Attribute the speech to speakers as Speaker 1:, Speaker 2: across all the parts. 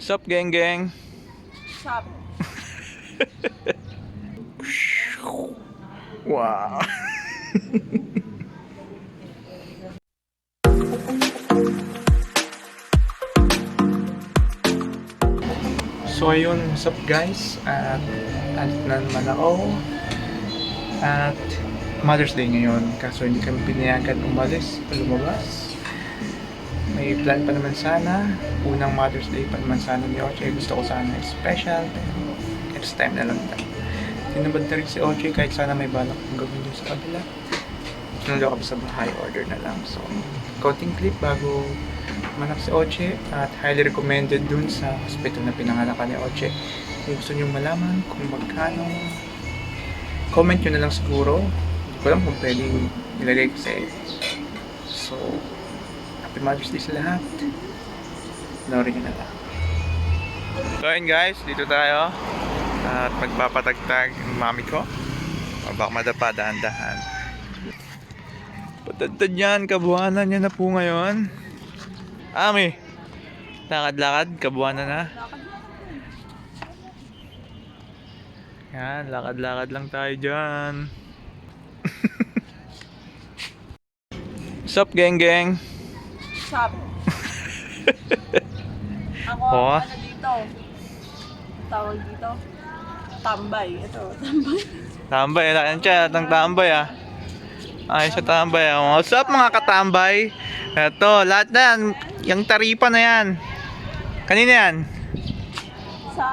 Speaker 1: Sup, gang gang?
Speaker 2: Sup?
Speaker 1: Wow. So ayun, sup guys? At alit na naman ako. At Mother's Day ngayon, kaso hindi kami pinayagan umalis o lumabas. May plan pa naman sana. Unang Mother's Day pa naman sana ni Oche. Gusto ko sana special, pero next time na lang tayo. Tinabad na rin si Oche kahit sana may balak kong gawin dun sa kabila. Sunod ako sa bahay, order na lang. So, counting clip bago manak si Oche at highly recommended dun sa hospital na pinangalakan ni Oche. Kung gusto nyo malaman kung magkano, comment nyo na lang siguro. Hindi ko alam kung pwedeng ilagay ko sa edit. So, Happy Mother's Day sa lahat. Panoorin nyo na lang. So ayun guys, dito tayo. At magpapatagtag yung mami ko. O baka madapa, dahan-dahan. Patagtad yan, kabuhanan niya na po ngayon. Ami, lakad-lakad, kabuhanan na. Yan, lakad-lakad lang tayo dyan. Sup, gang gang?
Speaker 2: Sup? Ako,
Speaker 1: Oh.
Speaker 2: ano dito? Tawag dito? Tambay. Ito, tambay.
Speaker 1: Tambay, yan siya, atang tambay ah. Ay, sa tambay ah. What's up mga katambay? Eto, lahat na yan. Yung taripa na yan. Kanina yan?
Speaker 2: Sa,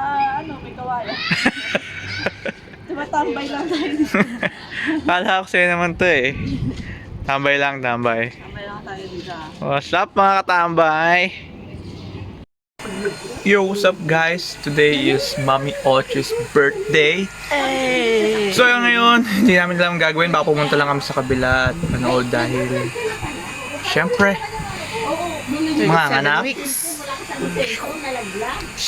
Speaker 2: may kawaya. Diba tambay lang tayo dito?
Speaker 1: Kala ko sa'yo naman to eh. Tambay lang, tambay.
Speaker 2: Tambay lang tayo dito.
Speaker 1: What's up mga katambay? Yo, what's up guys? Today is Mami Oche's birthday.
Speaker 2: Hey!
Speaker 1: So yung ngayon, hindi namin alam gagawin. Baka pumunta lang kami sa kabila at manood dahil syempre, mga anak.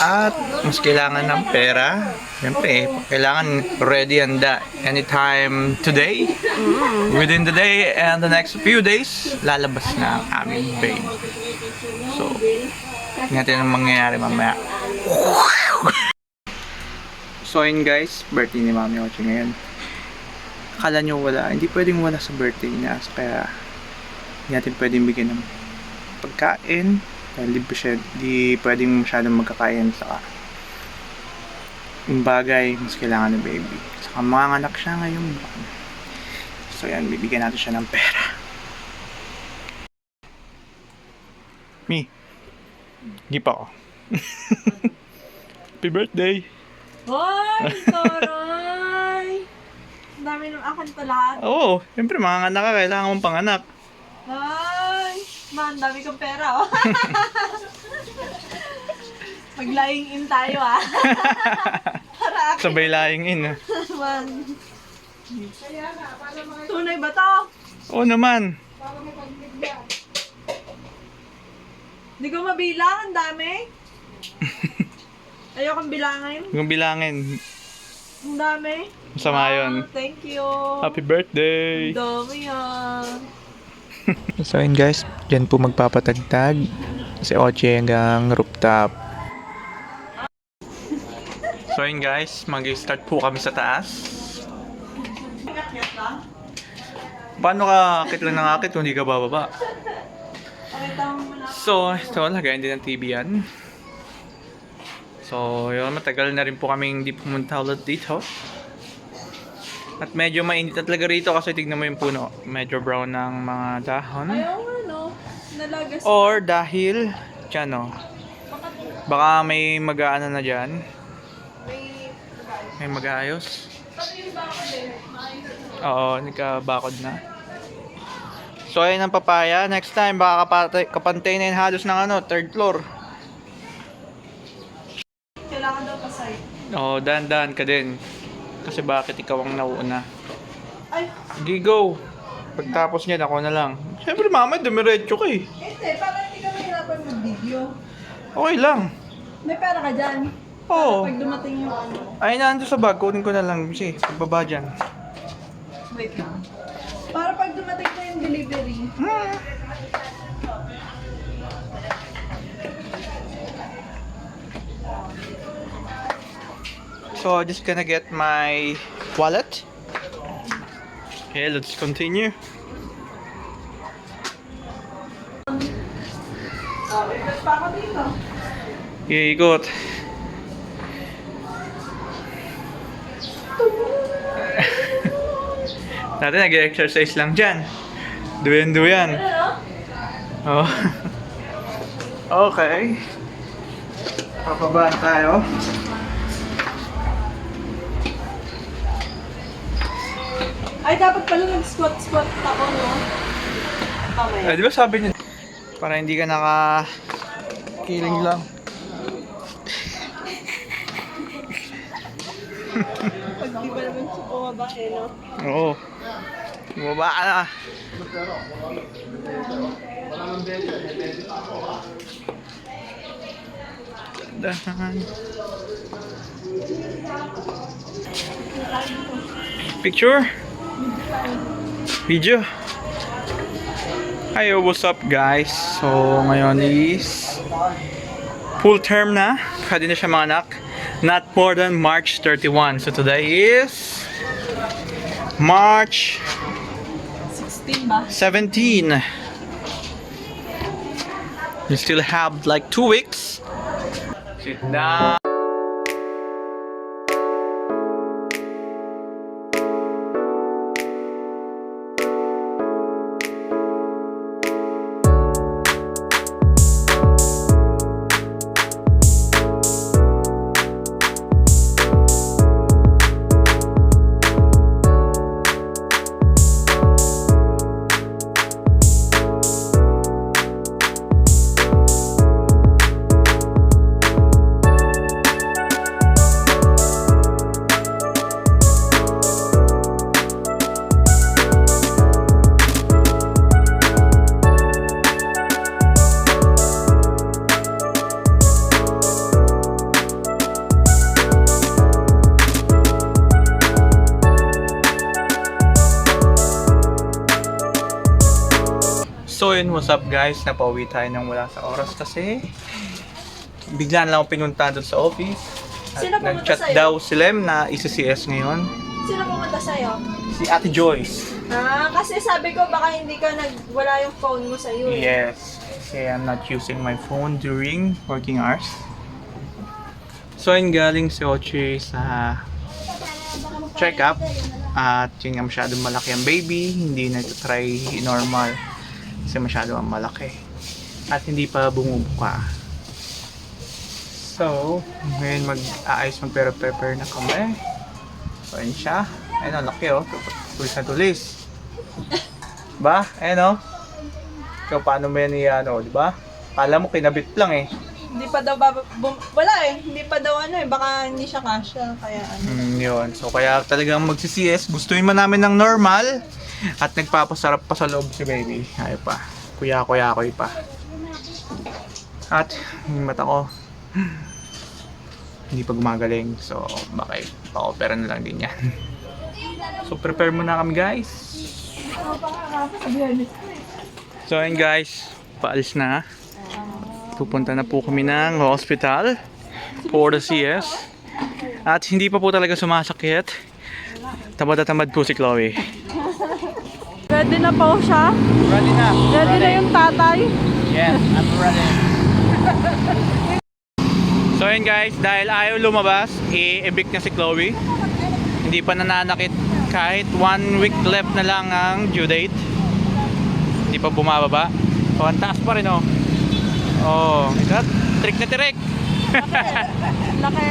Speaker 1: At mas kailangan ng pera. Syempre, kailangan ready and anytime today, within the day and the next few days, lalabas na ang aming babe. So, tingnan ang mangyayari mamaya. So yun guys, birthday ni Mami Oche ngayon. Akala nyo wala, hindi pwedeng wala sa birthday niya. So kaya, hindi natin pwedeng bigyan ng pagkain. Dahil di pwedeng masyadong magkakain sa yung bagay, mas kailangan ng baby. Saka manganganak siya ngayong buwan. So yan, bibigyan natin siya ng pera. Me. Hindi pa ako. Happy birthday!
Speaker 2: Hoy! Toray! Ang dami ng akin pa lahat.
Speaker 1: Oo, siyempre manganganak ka, kailangan mong panganak.
Speaker 2: Hoy! Man, dami kong pera, oh. Mag-lying in tayo, ah. Para akin.
Speaker 1: Sabay lying in.
Speaker 2: Man. Tunay ba to?
Speaker 1: Oo naman.
Speaker 2: Hindi ko mabilang, ang dami. Ayokong bilangin.
Speaker 1: Kung bilangin,
Speaker 2: Ang dami.
Speaker 1: masama yun.
Speaker 2: Thank you.
Speaker 1: Happy birthday!
Speaker 2: Ang dami yan.
Speaker 1: So yun guys, dyan po magpapatagtag si Oche hanggang rooftop. So yun guys, mag-start po kami sa taas. Paano ka akit lang ng akit kung hindi ka bababa?
Speaker 2: Pakita mo muna.
Speaker 1: So, ito, lagayan din ng TV yan. So, yun, matagal na rin po kaming hindi pumunta ulit dito. At medyo mainit na talaga rito kasi tignan mo yung puno. Medyo brown ng mga dahon.
Speaker 2: Ayaw nga, no? Nalagas.
Speaker 1: Or dahil, dyan o. Baka may mag-aano na dyan. May mag-aayos. Oo, nagkabakod na. So, ayun ang papaya. Next time, baka kapantay na yung halos ng third floor.
Speaker 2: Kailangan daw pasay.
Speaker 1: Oo, dahan-dahan ka din. Kasi bakit ikaw ang nauuna?
Speaker 2: Ay,
Speaker 1: Sige, go! Pagtapos niyan, ako na lang. Siyempre, mama, dumiretso ka eh.
Speaker 2: hindi. Para hindi ka mahirapan mag-video.
Speaker 1: Okay lang.
Speaker 2: May pera ka dyan.
Speaker 1: Oo.
Speaker 2: Pag dumating yung ano.
Speaker 1: Ay, nandun sa bag. Kunin ko na lang. Kasi, pagbaba dyan.
Speaker 2: Wait lang. Para pag dumating na yung delivery.
Speaker 1: So just gonna get my wallet. Okay, let's continue.
Speaker 2: Ikot pa ako dito.
Speaker 1: Iikot. Dati nag-exercise lang dyan. Duyan-duyan. Oh. Okay. Papabaan tayo.
Speaker 2: Ay, dapat pala nag-squat ako, no? Mamaya.
Speaker 1: Di ba sabi niya? Para hindi ka kiling lang.
Speaker 2: Pag di ba naman siya bumaba, no?
Speaker 1: Oo. Bumaba ka na. Dahan. Picture? Video? Hi, what's up guys? So, ngayon is full term na. Pwede na siya mga anak. Not more than March 31. So, today is March
Speaker 2: 16 ba?
Speaker 1: 17. You still have like 2 weeks. Sit down. So yun, what's up guys? Napauwi tayo nang wala sa oras kasi bigla na lang ako pinunta doon sa office. At
Speaker 2: Sino pumunta
Speaker 1: nag-chat
Speaker 2: sa'yo?
Speaker 1: daw si Lem na isa-CS ngayon.
Speaker 2: Sino pumunta sa'yo?
Speaker 1: Si Ate Joyce.
Speaker 2: Kasi sabi ko baka hindi ka wala yung phone mo sa'yo.
Speaker 1: Yes, kasi I'm not using my phone during working hours. So yun, galing si Ochi sa check-up. At yun nga, masyadong malaki ang baby. Hindi na ito try normal. Kasi masyado ang malaki. At hindi pa bumubuka. So, ngayon mag-prepare na kami. So, ayun siya. Ayun, ang laki oh. Tulis na tulis. Ba? Ayun oh. Ikaw, paano mo yan diba? Kala mo kinabit lang eh.
Speaker 2: Hindi pa daw wala eh. Hindi pa daw baka hindi siya kasya. Kaya
Speaker 1: Yun. So, kaya talagang magsi-CS. Gustuin man namin ng normal. At nagpapasarap pa sa loob si baby. Ay pa. Kuya-kuya-kuy pa. At yung mata ko hindi pa gumagaling. So, baka pa-opera na lang din yan. So, prepare muna kami guys. So, ayun guys. Paalis na. Pupunta na po kami ng hospital for the CS. At hindi pa po talaga sumasakit. Tamad na tamad po si Chloe.
Speaker 2: ready na po siya.
Speaker 1: Ready na.
Speaker 2: Ready na yung tatay.
Speaker 1: Yes, I'm ready. So yun guys, dahil ayaw lumabas, i-evict na si Chloe. Hindi pa nananakit kahit 1 week left na lang ang due date. Hindi pa bumababa. So ang taas pa rin oh. Oh, ito, trick na trick.
Speaker 2: Laki.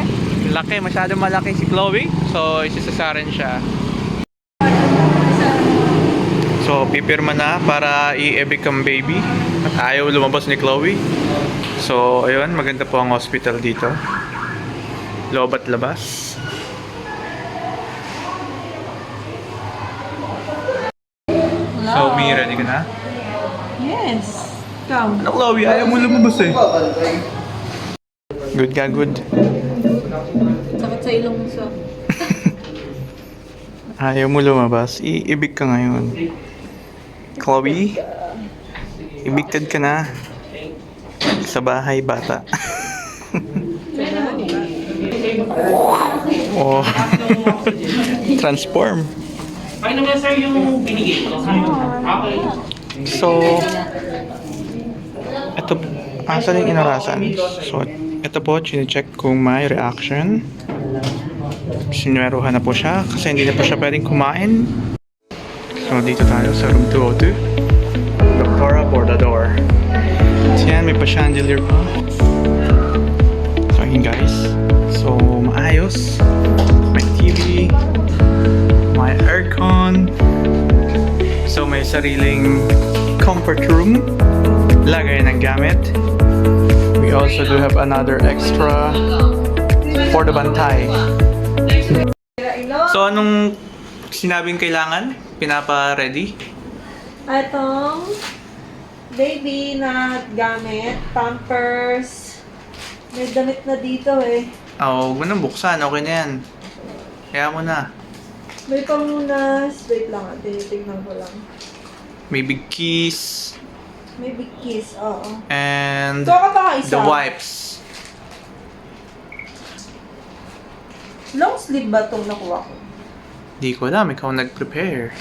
Speaker 1: Laki, masyado malaki si Chloe. So isisasarin siya. So pipirma na para i-evict ang baby. At ayaw lumabas ni Chloe. So ayun, maganda po ang hospital dito. Loob at labas. So Mi, ready ka na?
Speaker 2: Yes. Ikaw.
Speaker 1: Ano Chloe, ayaw mo lumabas eh. Good ka, good.
Speaker 2: Sakit sa ilong mo siya.
Speaker 1: Ayaw mo lumabas, i-evict ka ngayon. Chloe, evicted ka na. Sa bahay, bata. Oh. Transform.
Speaker 3: Ay naman sir yung binigay ko. Okay.
Speaker 1: So, ito, asan yung inarasan? So, ito po, chinecheck kung may reaction. Sinweruhan na po siya kasi hindi na po siya pwedeng kumain. So, dito tayo sa room 202. Doctora Bordador. So, yan, may pa-chandelier pa. So, yun guys. So, maayos. May TV. May aircon. So, may sariling comfort room. Lagay ng gamit. We also do have another extra for the bantay. So, anong sinabing kailangan? Pinapa-ready?
Speaker 2: Itong baby na gamit, pampers. May damit na dito eh.
Speaker 1: Oh, huwag mo nang buksan. Okay na yan. Kaya mo na.
Speaker 2: May pamunas. Wait lang, tinitignan ko lang.
Speaker 1: May big keys.
Speaker 2: May big kiss, oo.
Speaker 1: And
Speaker 2: Ito ka pa isa.
Speaker 1: the wipes.
Speaker 2: Long sleeve ba itong nakuha ko?
Speaker 1: Di ko alam. Ikaw nag-prepare.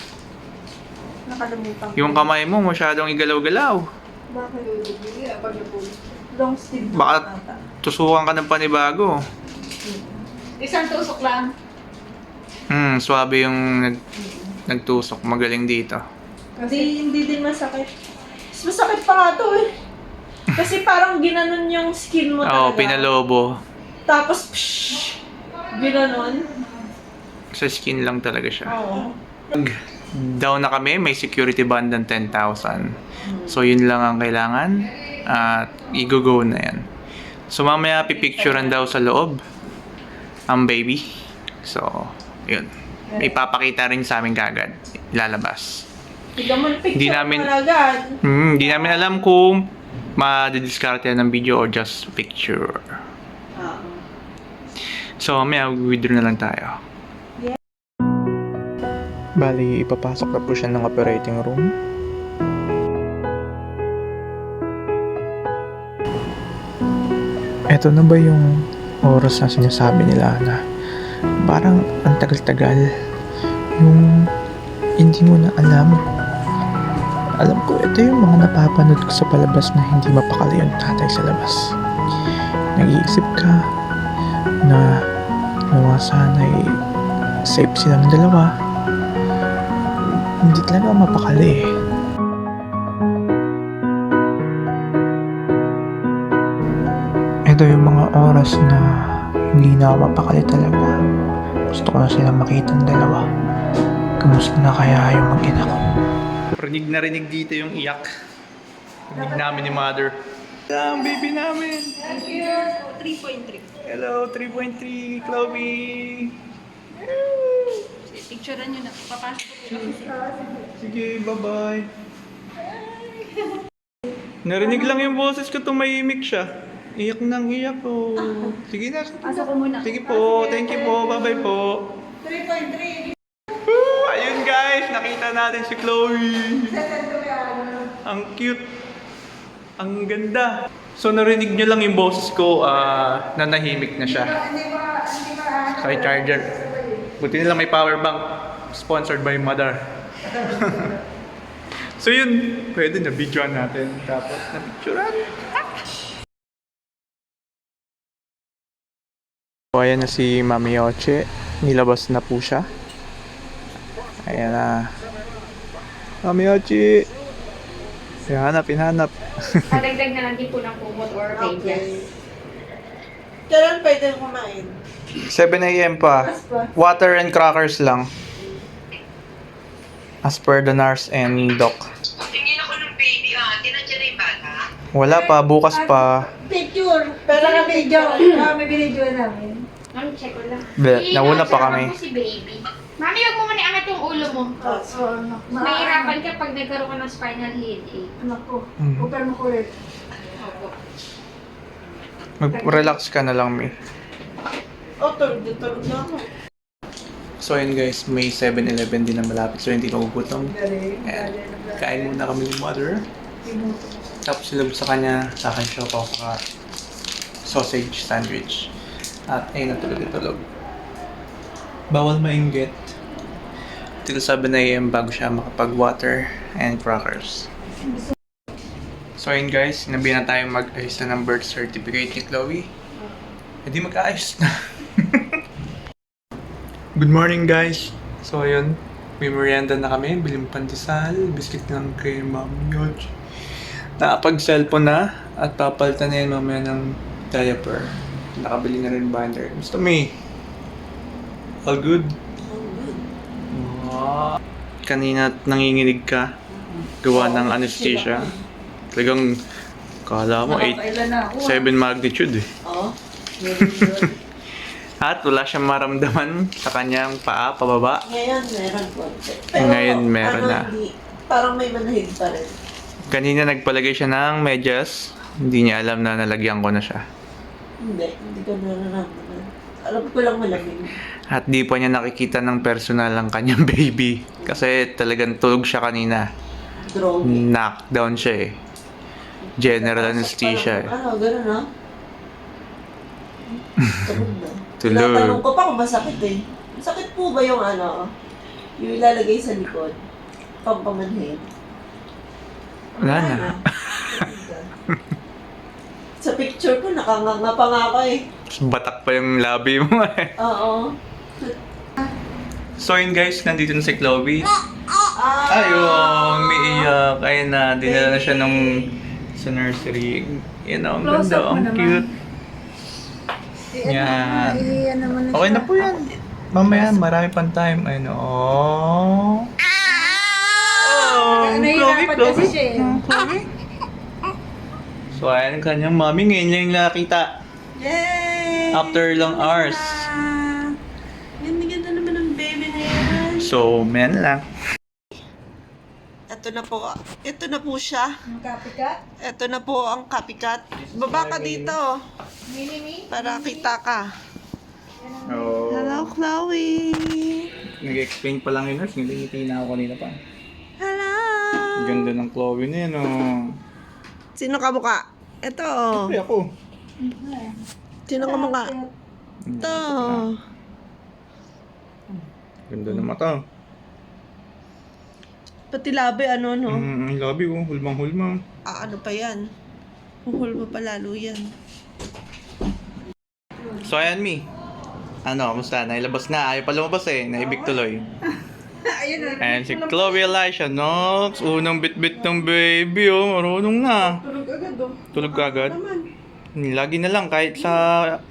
Speaker 2: Nakalimutan ko.
Speaker 1: Yung kamay mo masyadong igalaw-galaw.
Speaker 2: Bakit? Long sleeve
Speaker 1: Baka
Speaker 2: ata.
Speaker 1: tusukan ka ng panibago.
Speaker 2: Isang tusok lang.
Speaker 1: Swabe yung nagtusok. Magaling dito.
Speaker 2: Kasi hindi din masakit. Mas masakit pa nga to eh. Kasi parang ginanon yung skin mo
Speaker 1: Oo,
Speaker 2: talaga.
Speaker 1: pinalobo.
Speaker 2: Tapos, pshh, ginanon.
Speaker 1: Sa skin lang talaga siya.
Speaker 2: Oo.
Speaker 1: Down na kami, may security band ng 10,000. So, yun lang ang kailangan. At i-go na yan. So, mamaya pipicturean daw sa loob ang baby. So, yun. Ipapakita rin sa amin kagad. Ilalabas.
Speaker 2: Tignan mo, picture
Speaker 1: Hindi namin-
Speaker 2: mo agad.
Speaker 1: Hindi namin alam kung ma-discard yan ng video or just picture. So, mamaya withdraw na lang tayo. Bali, ipapasok na po siya ng operating room. Eto na ba yung oras na sinasabi nila na parang ang tagal-tagal, yung hindi mo na alam. Alam ko, ito yung mga napapanood ko sa palabas na hindi mapakali yung tatay sa labas. Nag-iisip ka na nawa sana'y safe silang dalawa. Hindi talaga mapakali eh. Ito yung mga oras na hindi na ako mapakali talaga. Gusto ko na silang makita ng dalawa. Kamusta na kaya yung mag-ina ko? Rinig na rinig dito yung iyak. Rinig namin ni mother. Ang baby namin!
Speaker 2: Thank you. 3.3.
Speaker 1: Hello, 3.3, Chloe!
Speaker 2: Picturean nyo na. Papasok ko.
Speaker 1: Sige, bye-bye. Narinig lang yung boses ko, tumahimik siya. Iyak nang iyak ko. Sige na, sige.
Speaker 2: Pasok ko muna.
Speaker 1: Sige po, thank you po, bye-bye po.
Speaker 2: 3.3.
Speaker 1: Woo! Ayun guys, nakita natin si Chloe. Ang cute. Ang ganda. So narinig niyo lang yung boses ko na nahimik na siya. Sa charger. Buti nila may power bank. Sponsored by mother. So yun, pwede na videoan natin. Tapos na picturean. So ayan na si Mami Yoche. Nilabas na po siya. Ayan na. Mami Yoche. Hinanap.
Speaker 4: Padagdag na lang din po ng kumot or
Speaker 2: Okay. Kailan pwede kumain?
Speaker 1: 7 a.m. pa. Water and crackers lang. As per the nurse and doc.
Speaker 5: Tingin ako ng baby, tinandiyan na yung bata.
Speaker 1: Wala pa, bukas pa.
Speaker 2: Picture. Pero na video. May binidyo namin.
Speaker 4: Mami, check ko lang.
Speaker 1: Nauna pa kami.
Speaker 4: Mo si baby. Mami, huwag mo muna angat yung ulo mo. Mahirapan ka pag nagkaroon ka ng spinal headache.
Speaker 2: Anak ko.
Speaker 1: Mm.
Speaker 2: Upper mo ko ulit.
Speaker 4: Opo.
Speaker 1: Mag-relax ka na lang, May.
Speaker 2: Tulog na ako.
Speaker 1: So yun guys, may 7-Eleven din na malapit. So hindi magugutom. Ayan. Kain muna kami ni mother. Tapos silab sa kanya, sa akin siya sausage sandwich. At ayun na tulog. Bawal mainggit. Till 7 a.m. bago siya makapag-water and crackers. So ayun guys, sinabi na tayo mag-ayos na ng birth certificate ni Chloe. E di mag-ayos na. Good morning guys. So ayun, may merienda na kami. Biling pandesal, biscuit ng kay Ma'am Yoj. Nakapag-cellphone na at papalitan na yan mamaya ng diaper. Nakabili na rin binder. Gusto me? All good? Wow. Kanina nanginginig ka. Gawa ng anesthesia. Talagang kala mo 7 magnitude eh.
Speaker 2: Oo.
Speaker 1: At wala siyang maramdaman sa kanyang paa pababa.
Speaker 2: Ngayon, meron konti.
Speaker 1: Ngayon, meron na.
Speaker 2: Hindi, parang may manahid pa rin.
Speaker 1: Kanina nagpalagay siya ng medyas. Hindi niya alam na nalagyan ko na siya.
Speaker 2: Hindi ko nararamdaman. Alam ko lang malamig.
Speaker 1: At di pa niya nakikita ng personal ang kanyang baby. Kasi talagang tulog siya kanina.
Speaker 2: Drone.
Speaker 1: Knockdown siya eh. General anesthesia eh.
Speaker 2: Ano, gano'n na? Tulog na.
Speaker 1: Tulog.
Speaker 2: Tinatanong ko pa kung masakit eh. Masakit po ba yung ano? Yung ilalagay sa likod? Pampamanhid?
Speaker 1: Wala na.
Speaker 2: Sa picture ko, nakanganga pa nga ako eh.
Speaker 1: Batak pa yung labi mo eh.
Speaker 2: Oo.
Speaker 1: So yun guys, nandito na si Chloe. Ayun, umiiyak. Ayun na, dinala na siya nung sa nursery. Yan o, ang ganda, ang cute. Yan. Okay na po yan. Mamaya, marami pang time. Ayun o. Oh,
Speaker 4: Nahihirapan kasi siya eh.
Speaker 1: Chloe. So ayan ang kanyang mami. Ngayon niya yung nakita.
Speaker 2: Yay!
Speaker 1: After long hours.
Speaker 2: Ganda naman ng baby na yan.
Speaker 1: So, man lang.
Speaker 2: Ito na po. Ito na po siya.
Speaker 4: Ang copycat?
Speaker 2: Ito na po ang copycat. Baba ka dito.
Speaker 4: Mini-me?
Speaker 2: Para kita ka.
Speaker 1: Oh.
Speaker 2: Hello, Chloe.
Speaker 1: Nag-explain pa lang yun, nurse. Ngiti na ako kanina pa.
Speaker 2: Hello.
Speaker 1: Ganda ng Chloe na yan, oh.
Speaker 2: Sino ka mukha? Ito.
Speaker 1: Ay, ako.
Speaker 2: Sino ka mukha? Ito.
Speaker 1: Ganda ng mata.
Speaker 2: Pati labi, ano, no?
Speaker 1: Ang labi, oh. Hulmang-hulmang.
Speaker 2: Ano pa yan? Huhul mo pa lalo yan.
Speaker 1: So, ayan, Mi. Ano, kamusta? Nailabas na. Ayaw pa lumabas eh. Naibig tuloy.
Speaker 4: Ayun na.
Speaker 1: Ayan, si Chloe Elisha. Nox, unang bit-bit ng baby, oh. Marunong na.
Speaker 2: Tulog agad, oh.
Speaker 1: Tulog ka agad?
Speaker 2: Naman.
Speaker 1: Lagi na lang, kahit sa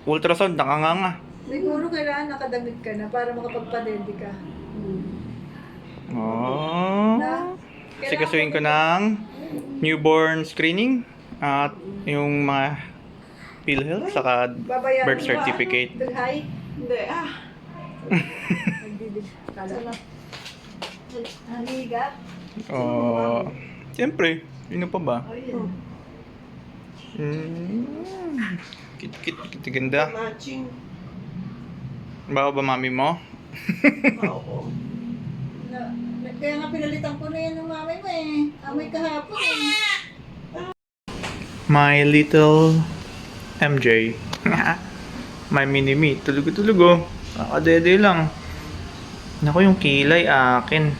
Speaker 1: ultrasound, nakanganga.
Speaker 6: Siguro kailangan nakadamit ka na para makapagpa-ready ka.
Speaker 1: Oh. Sikasuin ko ng newborn screening at yung mga PhilHealth saka
Speaker 6: Babayaran
Speaker 1: birth
Speaker 6: mo,
Speaker 1: certificate.
Speaker 6: Ano? Dughay?
Speaker 2: Hindi,
Speaker 6: Nagdidig. Kala. Haliga?
Speaker 1: Oh, siyempre, sino pa ba?
Speaker 6: Ayun.
Speaker 1: Kit-kit, ganda.
Speaker 2: Matching.
Speaker 1: Baka ba mami mo?
Speaker 2: Oo.
Speaker 6: Kaya nga pinalitan ko na yan ng mami mo eh. Amoy kahapon eh.
Speaker 1: My little MJ. My mini-me. Tulog-tulog oh. Kakadede lang. Naku, yung kilay akin.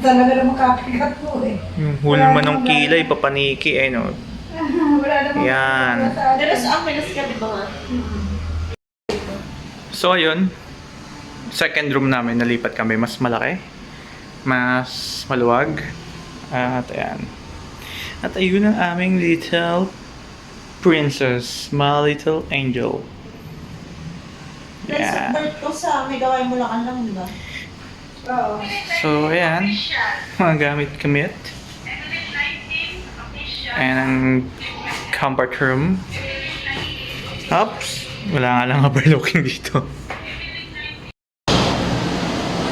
Speaker 6: Talaga naman kapikat mo eh.
Speaker 1: Yung hulma ng kilay, papaniki eh no.
Speaker 6: Wala naman.
Speaker 1: Yan.
Speaker 2: Pero sa amin, ka, di ba nga?
Speaker 1: So ayun, second room namin, nalipat kami. Mas malaki, mas maluwag. At ayan. At ayun ang aming little princess, my little angel.
Speaker 2: Sa
Speaker 1: Yeah.
Speaker 2: birth ko sa may gawin mo lang, di ba?
Speaker 6: Oo.
Speaker 1: So ayan, mga gamit kamit. And ang comfort room. Oops, wala nga lang overlooking dito.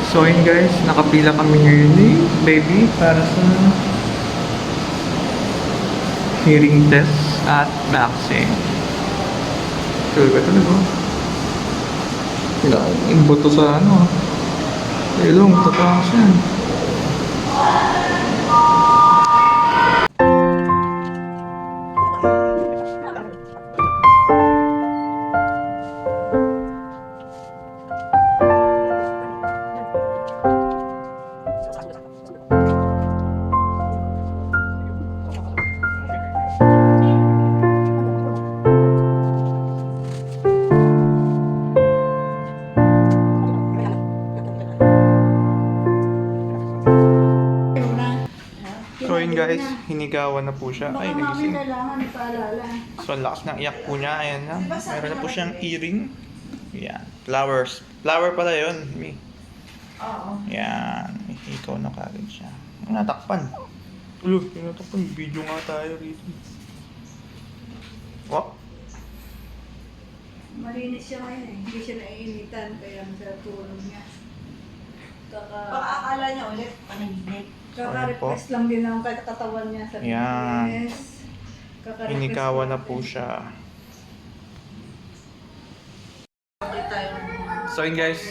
Speaker 1: So yun guys, nakapila kami ngayon eh, baby, para sa hearing test at vaccine. Talaga. Wala, imbuto sa ano. Ilong, tatakas yan. guys, hinigawan na po siya.
Speaker 6: Baka
Speaker 1: Ay,
Speaker 6: mami
Speaker 1: nagising.
Speaker 6: kailangan ipaalala.
Speaker 1: So, ang lakas ng iyak po niya. Ayan na. Meron na po siyang earring. Yan. Flowers. Flower pala yun. Mi.
Speaker 2: Oo.
Speaker 1: Yan. Ikaw na kagad siya. Natakpan. Ulo, natakpan. Video nga tayo rito. Oh.
Speaker 6: Malinis siya ngayon eh. Hindi siya naiinitan kaya sa tulog niya.
Speaker 2: Baka akala niya ulit, panaginip.
Speaker 6: Kaka-request lang din ang katawan niya sa
Speaker 1: Yan.
Speaker 6: fitness. Kaka-request
Speaker 1: Hinikawan na
Speaker 6: lang
Speaker 1: po
Speaker 6: din.
Speaker 1: siya.
Speaker 2: Okay tayo.
Speaker 1: So yun guys,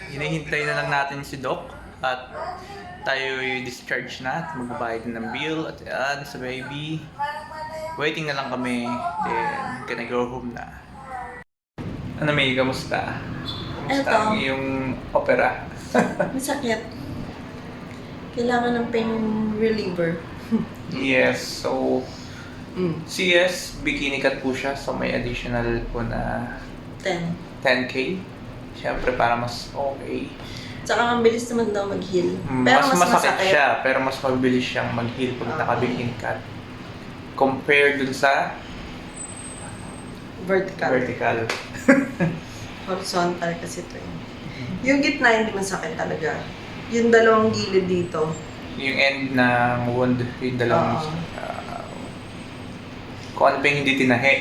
Speaker 1: hinihintay na lang natin si Doc at tayo i-discharge na at magbabayad na ng bill at yan sa baby. Waiting na lang kami, then gonna go home na. Ano May, kamusta? Kamusta
Speaker 2: Eto.
Speaker 1: ang iyong opera?
Speaker 2: Masakit. Kailangan ng pain reliever.
Speaker 1: Yes, so CS, bikini cut po siya, so may additional po na
Speaker 2: 10.
Speaker 1: 10K. Siyempre para mas okay.
Speaker 2: Tsaka ang bilis naman daw mag-heal.
Speaker 1: Mas masakit siya, pero mas mabilis siyang mag-heal pag naka-bikini cut. Compare dun sa
Speaker 2: Vertical.
Speaker 1: vertical.
Speaker 2: Horizontal kasi ito eh. Yung gitna hindi masakit talaga. Yung dalawang gilid dito.
Speaker 1: Yung end ng wound, yung dalawang...
Speaker 2: Oo.
Speaker 1: kung ano pa yung hindi tinahi.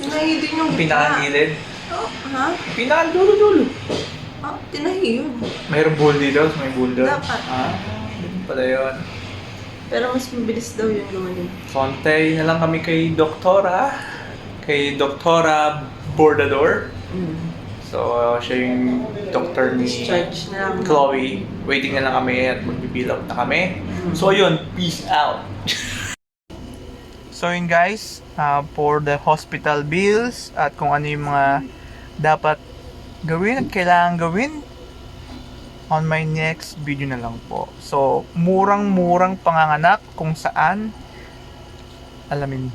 Speaker 2: Tinahi din yung gitna.
Speaker 1: Pinakagilid.
Speaker 2: Oh, ha?
Speaker 1: Pinakadulo-dulo.
Speaker 2: Oh, tinahi yun.
Speaker 1: Mayroong bull dito, may bull doon.
Speaker 2: Dapat.
Speaker 1: Ganun pala yun.
Speaker 2: Pero mas mabilis daw yung lumalim.
Speaker 1: Kontay na lang kami kay Doktora. Kay Doktora Bordador. So, siya yung doctor ni
Speaker 2: Discharge na lang.
Speaker 1: Chloe. Waiting na lang kami at magbibill out na kami. So, yun. Peace out. So, yun guys. For the hospital bills at kung ano yung mga dapat gawin at kailangan gawin on my next video na lang po. So, murang-murang panganganak kung saan alamin